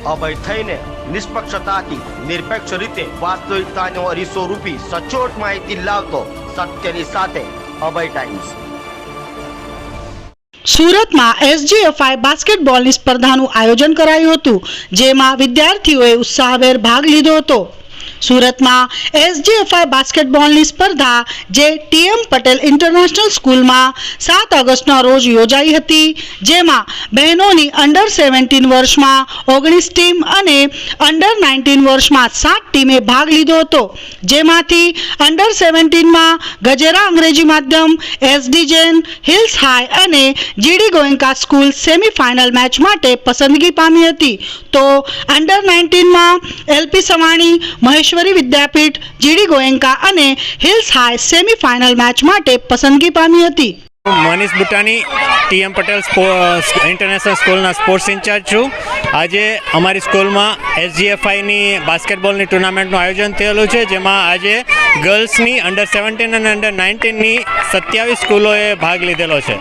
અભય થઈને નિષ્પક્ષતાથી નિરપેક્ષ રીતે વાસ્તવિકતાનો અરીસો રૂપી સચોટ માહિતી લાવતો સત્યની સાથે અભય ટાઈમ્સ। સુરતમાં SGFI બાસ્કેટબોલની સ્પર્ધાનું આયોજન કરાયું હતું, જેમાં વિદ્યાર્થીઓએ ઉત્સાહભેર ભાગ લીધો હતો। સુરતમાં SGFI બાસ્કેટબોલની સ્પર્ધા જે TM પટેલ ઇન્ટરનેશનલ સ્કૂલમાં 7 ઓગસ્ટના રોજ યોજાઈ હતી, જેમાં બહેનોની અંડર 17 વર્ષમાં 19 ટીમ અને અંડર 19 વર્ષમાં 7 ટીમે ભાગ લીધો હતો, જેમાંથી અંડર 17માં ગજેરા અંગ્રેજી માધ્યમ, SD જૈન, હિલ્સ હાઈ અને GD Goenka school semifinal match માટે પસંદગી પામી હતી, તો અંડર 19માં LP સવાણી, મહેશ્વરી વિદ્યાપીઠ, GD ગોયંકા અને હિલ્સ હાઈ સેમીફાઇનલ મેચ માટે પસંદગી પામી હતી। મનીષ બુટાની TM પટેલ ઇન્ટરનેશનલ સ્કૂલના સ્પોર્ટ્સ ઇન્ચાર્જ છું। આજે અમારી સ્કૂલમાં SGFIની બાસ્કેટબોલની ટુર્નામેન્ટનું આયોજન થયેલું છે, જેમાં આજે ગર્લ્સની અંડર 17 અને અંડર 19ની 27 સ્કૂલોએ ભાગ લીધેલો છે।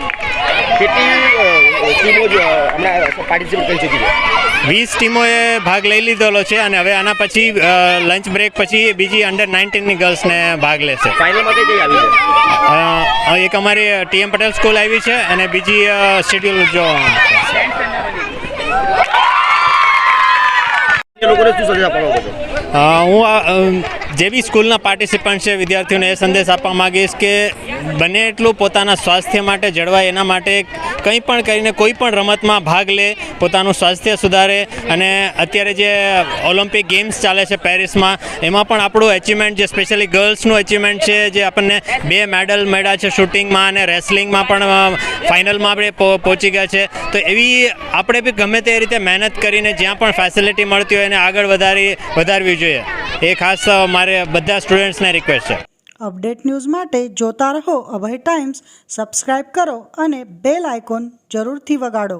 20 ટીમોએ ભાગ લઈ લીધેલો છે અને હવે આના પછી લંચ બ્રેક પછી બીજી અંડર 19ની ગર્લ્સને ભાગ લેશે। એક અમારી TM પટેલ સ્કૂલ આવી છે અને બીજી શેડ્યુલ જો હું જે બી સ્કૂલના પાર્ટિસિપન્ટ છે વિદ્યાર્થીઓને એ સંદેશ આપવા માગીશ કે બને એટલું પોતાના સ્વાસ્થ્ય માટે જળવાય એના માટે કંઈ પણ કરીને કોઈ પણ રમતમાં ભાગ લે, પોતાનું સ્વાસ્થ્ય સુધારે। અને અત્યારે જે ઓલિમ્પિક ગેમ્સ ચાલે છે પેરિસમાં, એમાં પણ આપણું અચીવમેન્ટ જે સ્પેશિયલી ગર્લ્સનું અચીવમેન્ટ છે, જે આપણને 2 મેડલ મળ્યા છે શૂટિંગમાં અને રેસલિંગમાં પણ ફાઇનલમાં આપણે પહોંચી ગયા છે, તો એવી આપણે બી ગમે તે રીતે મહેનત કરીને જ્યાં પણ ફેસિલિટી મળતી હોય એને આગળ વધારવી જોઈએ, એ ખાસ મારે બધા સ્ટુડન્ટ્સને રિક્વેસ્ટ છે। અપડેટ ન્યૂઝ માટે જોતા રહો અભય ટાઈમ્સ, સબસ્ક્રાઇબ કરો અને બેલ આઇકોન જરૂરથી વગાડો।